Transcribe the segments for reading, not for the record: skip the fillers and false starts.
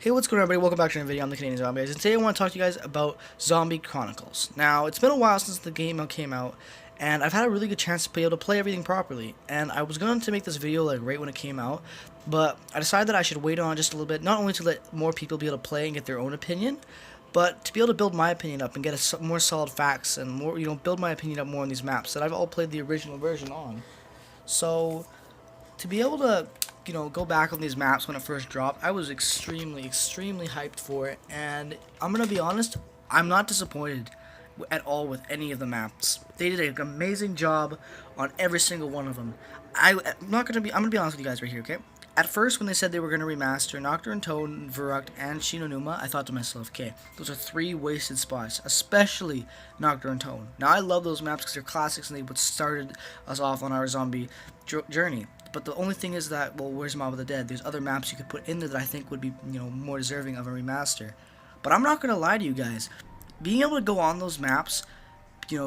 Hey, what's going on, everybody? Welcome back to another video. I'm the Canadian Zombie, and today I want to talk to you guys about Zombie Chronicles. Now, it's been a while since the game came out, and I've had a really good chance to be able to play everything properly. And I was going to make this video like right when it came out, but I decided that I should wait on just a little bit, not only to let more people be able to play and get their own opinion, but to be able to build my opinion up and get more solid facts and more, build my opinion up more on these maps that I've all played the original version on. So, to be able to go back on these maps when it first dropped, I was extremely hyped for it, and I'm gonna be honest, I'm not disappointed at all with any of the maps. They did an amazing job on every single one of them. I'm gonna be honest with you guys right here, okay? At first, when they said they were gonna remaster Nocturne, Toad, Verruct, and Shinonuma, I thought to myself, okay, those are 3 wasted spots, especially Nocturne Toad. Now, I love those maps because they're classics and they what started us off on our zombie journey. But the only thing is that, well, where's Mob of the Dead? There's other maps you could put in there that I think would be, more deserving of a remaster. But I'm not gonna lie to you guys. Being able to go on those maps,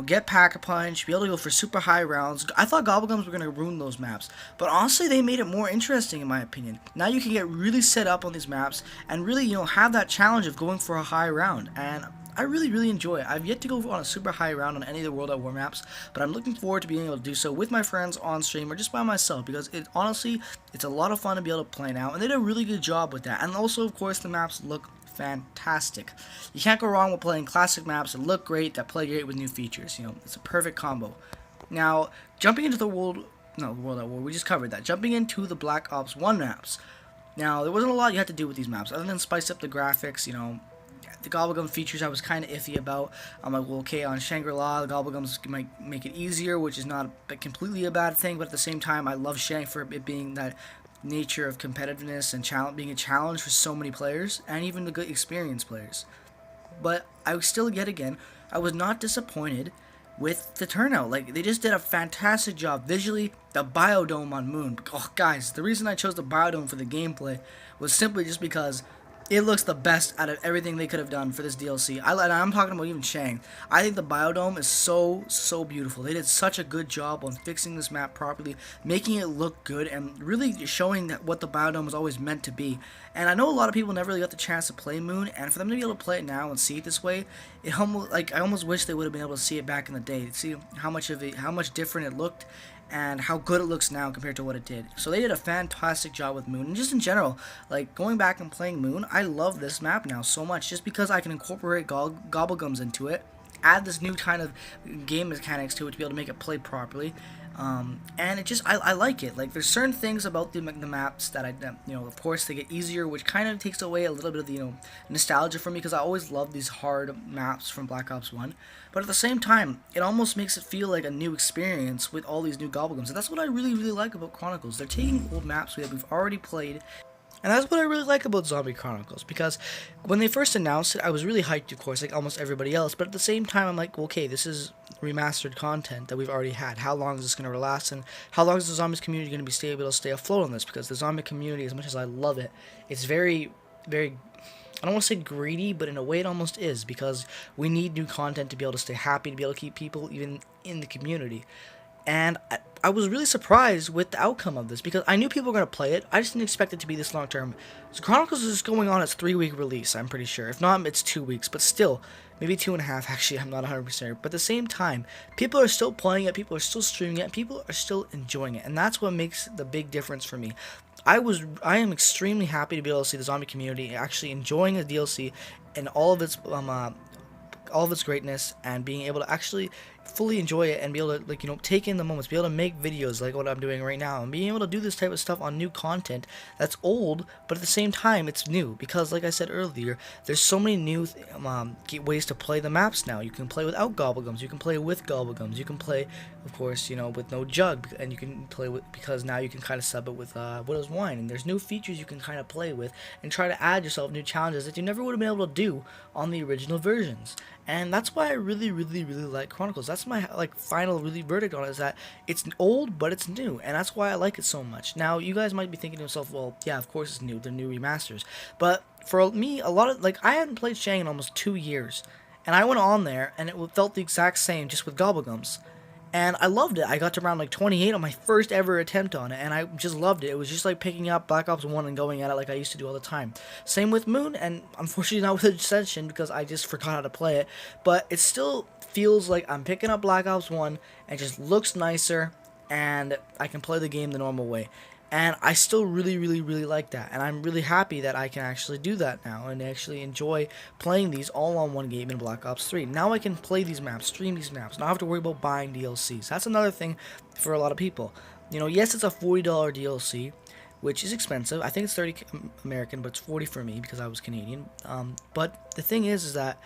get Pack-a-Punch, be able to go for super high rounds. I thought Gobblegums were gonna ruin those maps, but honestly, they made it more interesting in my opinion. Now you can get really set up on these maps and really, have that challenge of going for a high round. And I really enjoy it. I've yet to go on a super high round on any of the World at War maps, but I'm looking forward to being able to do so with my friends on stream or just by myself, because honestly, it's a lot of fun to be able to play now, and they did a really good job with that. And also, of course, the maps look fantastic. You can't go wrong with playing classic maps that look great, that play great with new features. It's a perfect combo. Now, jumping into the World at War, we just covered that. Jumping into the Black Ops 1 maps. Now, there wasn't a lot you had to do with these maps, other than spice up the graphics, the Gobblegum features I was kind of iffy about. I'm like, well, okay, on Shangri-La, the Gobblegums might make it easier, which is not completely a bad thing, but at the same time, I love Shang for it being that nature of competitiveness and being a challenge for so many players, and even the good experienced players. But I still, yet again, I was not disappointed with the turnout. Like, they just did a fantastic job. Visually, the Biodome on Moon. Oh, guys, the reason I chose the Biodome for the gameplay was simply just because it looks the best out of everything they could have done for this DLC. I'm talking about even Shang. I think the Biodome is so beautiful. They did such a good job on fixing this map properly, making it look good, and really showing that what the Biodome was always meant to be. And I know a lot of people never really got the chance to play Moon, and for them to be able to play it now and see it this way, I almost wish they would have been able to see it back in the day, to see how much different it looked, and how good it looks now compared to what it did. So they did a fantastic job with Moon, and just in general, like, going back and playing Moon, I love this map now so much, just because I can incorporate Gobblegums into it, add this new kind of game mechanics to it to be able to make it play properly, and it just, I like it. Like, there's certain things about the maps that of course they get easier, which kind of takes away a little bit of the, nostalgia for me, because I always loved these hard maps from Black Ops 1, but at the same time, it almost makes it feel like a new experience with all these new Gobblegums, and that's what I really like about Chronicles. They're taking old maps that we've already played, and that's what I really like about Zombie Chronicles, because when they first announced it, I was really hyped, of course, like almost everybody else, but at the same time, I'm like, well, okay, this is remastered content that we've already had. How long is this going to last, and how long is the zombies community going to be able to stay afloat on this? Because the zombie community, as much as I love it, it's very, I don't want to say greedy, but in a way it almost is, because we need new content to be able to stay happy, to be able to keep people even in the community. And I was really surprised with the outcome of this, because I knew people were going to play it. I just didn't expect it to be this long term. So Chronicles is going on its 3-week release, I'm pretty sure. If not, it's 2 weeks, but still, maybe 2.5, actually, I'm not 100%. But at the same time, people are still playing it, people are still streaming it, and people are still enjoying it. And that's what makes the big difference for me. I am extremely happy to be able to see the zombie community actually enjoying the DLC and all of its greatness, and being able to actually fully enjoy it and be able to, take in the moments, be able to make videos like what I'm doing right now, and being able to do this type of stuff on new content that's old, but at the same time it's new, because like I said earlier, there's so many new ways to play the maps now. You can play without Gobblegums, you can play with Gobblegums, you can play, of course, with no jug, and you can play with, because now you can kind of sub it with Widow's Wine, and there's new features you can kind of play with and try to add yourself new challenges that you never would have been able to do on the original versions. And that's why I really like Chronicles. That's my final verdict on it, is that it's old but it's new, and that's why I like it so much. Now you guys might be thinking to yourself, well, yeah, of course it's new, they're new remasters, but for me, a lot of, I hadn't played Shang in almost 2 years, and I went on there and it felt the exact same, just with Gobblegums. and I loved it. I got to round like 28 on my first ever attempt on it, and I just loved it. It was just like picking up Black Ops 1 and going at it like I used to do all the time. Same with Moon, and unfortunately not with Ascension because I just forgot how to play it, but it still feels like I'm picking up Black Ops 1 and it just looks nicer, and I can play the game the normal way. And I still really, really, really like that. And I'm really happy that I can actually do that now and actually enjoy playing these all on one game in Black Ops 3. Now I can play these maps, stream these maps, not have to worry about buying DLCs. That's another thing for a lot of people. You know, yes, it's a $40 DLC, which is expensive. I think it's 30 American, but it's 40 for me because I was Canadian. But the thing is that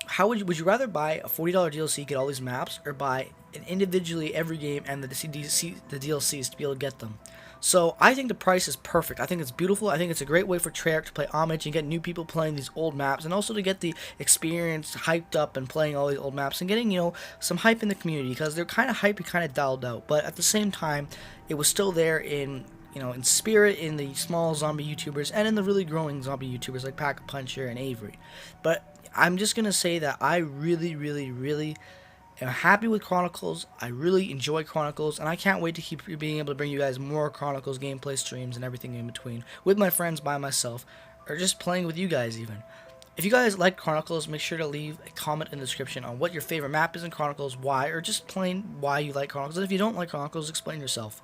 how would you rather buy a $40 DLC, get all these maps, or buy an individually every game and the DLCs to be able to get them? So I think the price is perfect. I think it's beautiful. I think it's a great way for Treyarch to play homage and get new people playing these old maps, and also to get the experience hyped up and playing all these old maps and getting, you know, some hype in the community, because they're kind of hype and kind of dialed out. But at the same time, it was still there in, you know, in spirit, in the small zombie YouTubers and in the really growing zombie YouTubers like Pack-a-Puncher and Avery. But I'm just gonna say that I really, really, really am happy with Chronicles. I really enjoy Chronicles, and I can't wait to keep being able to bring you guys more Chronicles gameplay streams and everything in between, with my friends, by myself, or just playing with you guys even. If you guys like Chronicles, make sure to leave a comment in the description on what your favorite map is in Chronicles, why, or just plain why you like Chronicles. And if you don't like Chronicles, explain yourself.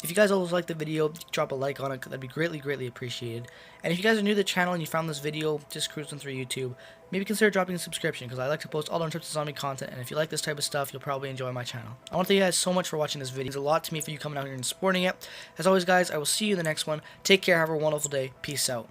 If you guys always like the video, drop a like on it, that'd be greatly, greatly appreciated. And if you guys are new to the channel and you found this video just cruising through YouTube, maybe consider dropping a subscription, because I like to post all the tips of zombie content, and if you like this type of stuff, you'll probably enjoy my channel. I want to thank you guys so much for watching this video. It means a lot to me for you coming out here and supporting it. As always, guys, I will see you in the next one. Take care, have a wonderful day. Peace out.